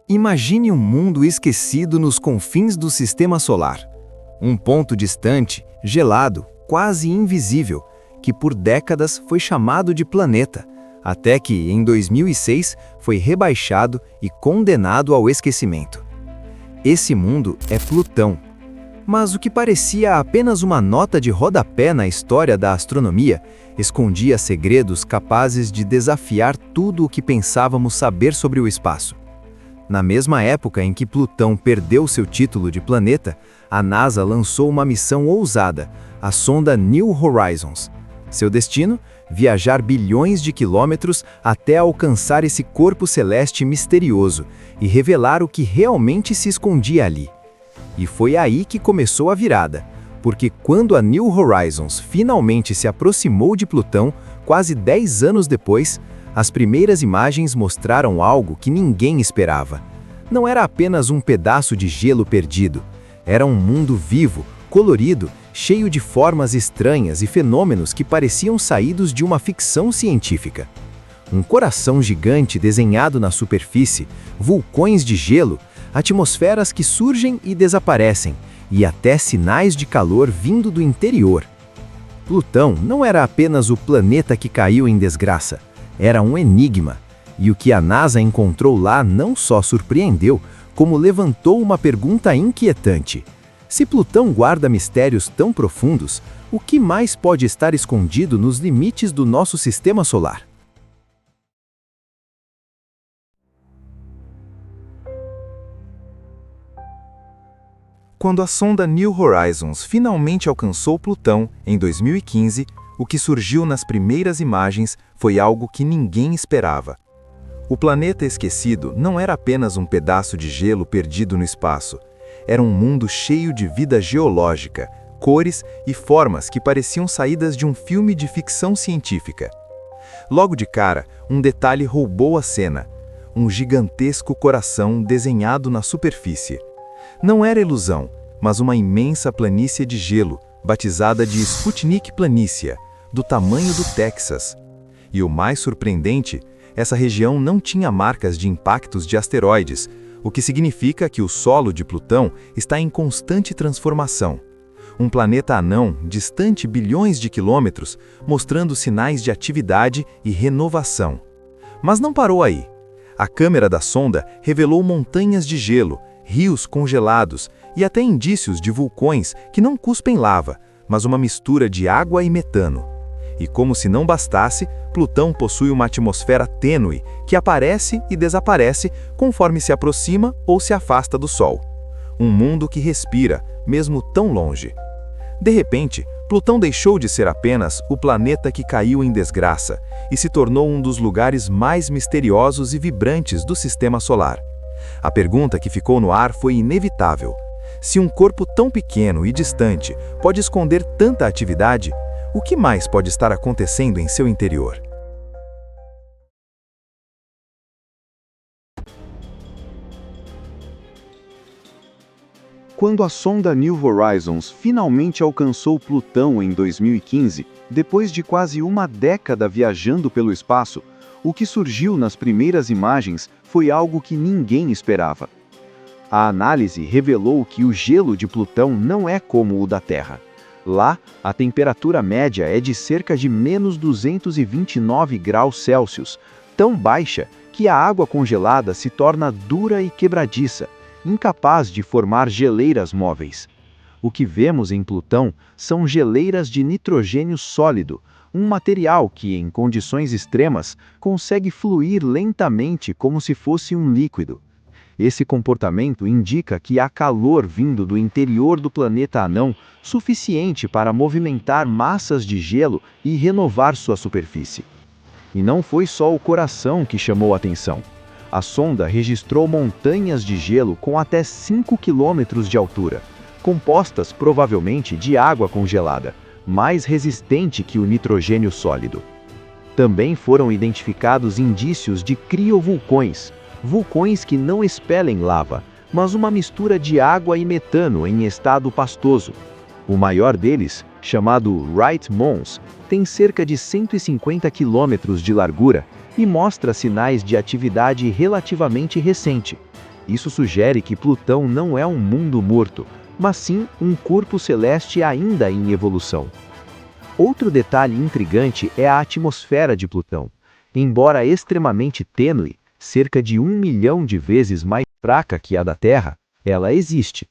Imagine um mundo esquecido nos confins do Sistema Solar. Um ponto distante, gelado, quase invisível, que por décadas foi chamado de planeta, até que, em 2006, foi rebaixado e condenado ao esquecimento. Esse mundo é Plutão. Mas o que parecia apenas uma nota de rodapé na história da astronomia, escondia segredos capazes de desafiar tudo o que pensávamos saber sobre o espaço. Na mesma época em que Plutão perdeu seu título de planeta, a NASA lançou uma missão ousada, a sonda New Horizons. Seu destino? Viajar bilhões de quilômetros até alcançar esse corpo celeste misterioso e revelar o que realmente se escondia ali. E foi aí que começou a virada, porque quando a New Horizons finalmente se aproximou de Plutão, quase 10 anos depois, as primeiras imagens mostraram algo que ninguém esperava. Não era apenas um pedaço de gelo perdido. Era um mundo vivo, colorido, cheio de formas estranhas e fenômenos que pareciam saídos de uma ficção científica. Um coração gigante desenhado na superfície, vulcões de gelo, atmosferas que surgem e desaparecem, e até sinais de calor vindo do interior. Plutão não era apenas o planeta que caiu em desgraça. Era um enigma, e o que a NASA encontrou lá não só surpreendeu, como levantou uma pergunta inquietante. Se Plutão guarda mistérios tão profundos, o que mais pode estar escondido nos limites do nosso sistema solar? Quando a sonda New Horizons finalmente alcançou Plutão, em 2015, o que surgiu nas primeiras imagens foi algo que ninguém esperava. O planeta esquecido não era apenas um pedaço de gelo perdido no espaço. Era um mundo cheio de vida geológica, cores e formas que pareciam saídas de um filme de ficção científica. Logo de cara, um detalhe roubou a cena: um gigantesco coração desenhado na superfície. Não era ilusão, mas uma imensa planície de gelo, batizada de Sputnik Planícia, do tamanho do Texas. E o mais surpreendente, essa região não tinha marcas de impactos de asteroides, o que significa que o solo de Plutão está em constante transformação. Um planeta anão, distante bilhões de quilômetros, mostrando sinais de atividade e renovação. Mas não parou aí. A câmera da sonda revelou montanhas de gelo, rios congelados e até indícios de vulcões que não cuspem lava, mas uma mistura de água e metano. E como se não bastasse, Plutão possui uma atmosfera tênue que aparece e desaparece conforme se aproxima ou se afasta do Sol. Um mundo que respira, mesmo tão longe. De repente, Plutão deixou de ser apenas o planeta que caiu em desgraça e se tornou um dos lugares mais misteriosos e vibrantes do Sistema Solar. A pergunta que ficou no ar foi inevitável. Se um corpo tão pequeno e distante pode esconder tanta atividade, o que mais pode estar acontecendo em seu interior? Quando a sonda New Horizons finalmente alcançou Plutão em 2015, depois de quase uma década viajando pelo espaço, o que surgiu nas primeiras imagens foi algo que ninguém esperava. A análise revelou que o gelo de Plutão não é como o da Terra. Lá, a temperatura média é de cerca de menos 229 graus Celsius, tão baixa que a água congelada se torna dura e quebradiça, incapaz de formar geleiras móveis. O que vemos em Plutão são geleiras de nitrogênio sólido, um material que, em condições extremas, consegue fluir lentamente como se fosse um líquido. Esse comportamento indica que há calor vindo do interior do planeta anão suficiente para movimentar massas de gelo e renovar sua superfície. E não foi só o coração que chamou a atenção. A sonda registrou montanhas de gelo com até 5 quilômetros de altura, compostas provavelmente de água congelada, mais resistente que o nitrogênio sólido. Também foram identificados indícios de criovulcões, vulcões que não expelem lava, mas uma mistura de água e metano em estado pastoso. O maior deles, chamado Wright Mons, tem cerca de 150 quilômetros de largura e mostra sinais de atividade relativamente recente. Isso sugere que Plutão não é um mundo morto, mas sim um corpo celeste ainda em evolução. Outro detalhe intrigante é a atmosfera de Plutão. Embora extremamente tênue, cerca de 1 milhão de vezes mais fraca que a da Terra, ela existe.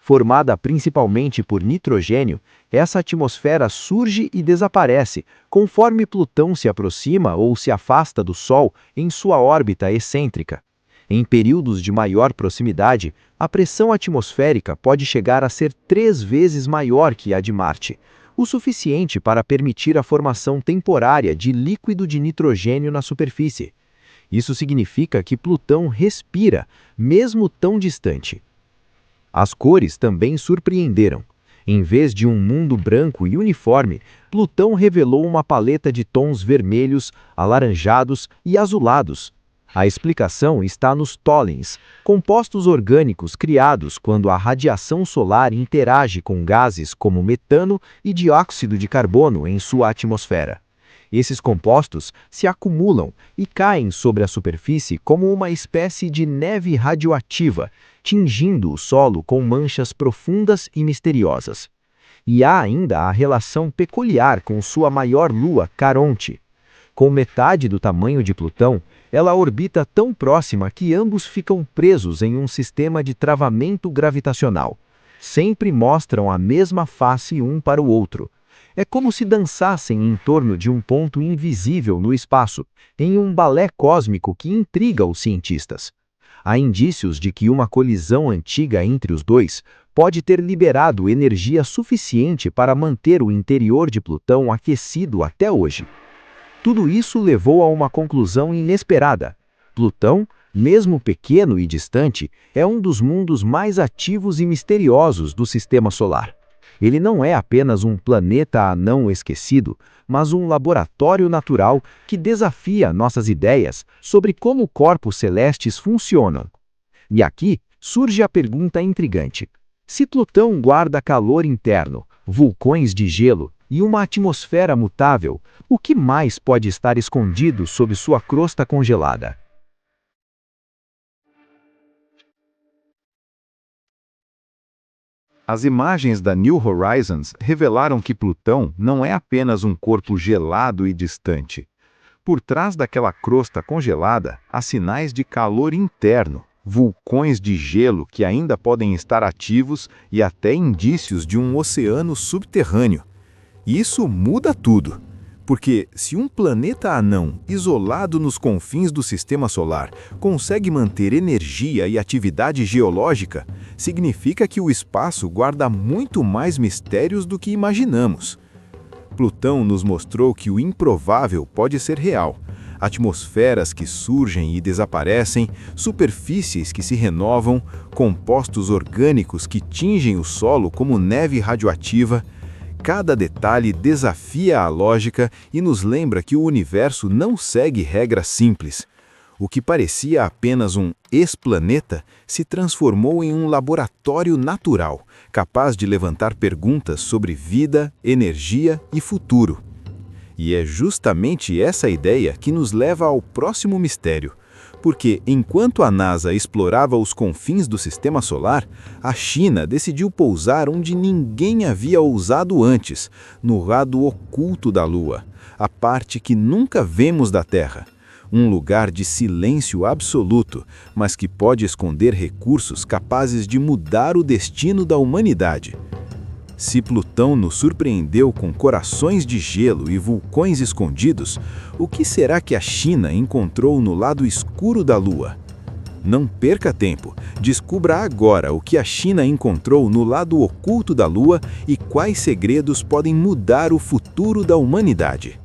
Formada principalmente por nitrogênio, essa atmosfera surge e desaparece conforme Plutão se aproxima ou se afasta do Sol em sua órbita excêntrica. Em períodos de maior proximidade, a pressão atmosférica pode chegar a ser 3 vezes maior que a de Marte, o suficiente para permitir a formação temporária de líquido de nitrogênio na superfície. Isso significa que Plutão respira, mesmo tão distante. As cores também surpreenderam. Em vez de um mundo branco e uniforme, Plutão revelou uma paleta de tons vermelhos, alaranjados e azulados. A explicação está nos tólens, compostos orgânicos criados quando a radiação solar interage com gases como metano e dióxido de carbono em sua atmosfera. Esses compostos se acumulam e caem sobre a superfície como uma espécie de neve radioativa, tingindo o solo com manchas profundas e misteriosas. E há ainda a relação peculiar com sua maior lua, Caronte. Com metade do tamanho de Plutão, ela orbita tão próxima que ambos ficam presos em um sistema de travamento gravitacional. Sempre mostram a mesma face um para o outro. É como se dançassem em torno de um ponto invisível no espaço, em um balé cósmico que intriga os cientistas. Há indícios de que uma colisão antiga entre os dois pode ter liberado energia suficiente para manter o interior de Plutão aquecido até hoje. Tudo isso levou a uma conclusão inesperada. Plutão, mesmo pequeno e distante, é um dos mundos mais ativos e misteriosos do Sistema Solar. Ele não é apenas um planeta anão esquecido, mas um laboratório natural que desafia nossas ideias sobre como corpos celestes funcionam. E aqui surge a pergunta intrigante. Se Plutão guarda calor interno, vulcões de gelo e uma atmosfera mutável, o que mais pode estar escondido sob sua crosta congelada? As imagens da New Horizons revelaram que Plutão não é apenas um corpo gelado e distante. Por trás daquela crosta congelada, há sinais de calor interno, vulcões de gelo que ainda podem estar ativos e até indícios de um oceano subterrâneo. Isso muda tudo. Porque se um planeta anão, isolado nos confins do Sistema Solar, consegue manter energia e atividade geológica, significa que o espaço guarda muito mais mistérios do que imaginamos. Plutão nos mostrou que o improvável pode ser real. Atmosferas que surgem e desaparecem, superfícies que se renovam, compostos orgânicos que tingem o solo como neve radioativa. Cada detalhe desafia a lógica e nos lembra que o universo não segue regras simples. O que parecia apenas um ex-planeta se transformou em um laboratório natural, capaz de levantar perguntas sobre vida, energia e futuro. E é justamente essa ideia que nos leva ao próximo mistério. Porque, enquanto a NASA explorava os confins do Sistema Solar, a China decidiu pousar onde ninguém havia ousado antes, no lado oculto da Lua, a parte que nunca vemos da Terra. Um lugar de silêncio absoluto, mas que pode esconder recursos capazes de mudar o destino da humanidade. Se Plutão nos surpreendeu com corações de gelo e vulcões escondidos, o que será que a China encontrou no lado escuro da Lua? Não perca tempo, descubra agora o que a China encontrou no lado oculto da Lua e quais segredos podem mudar o futuro da humanidade.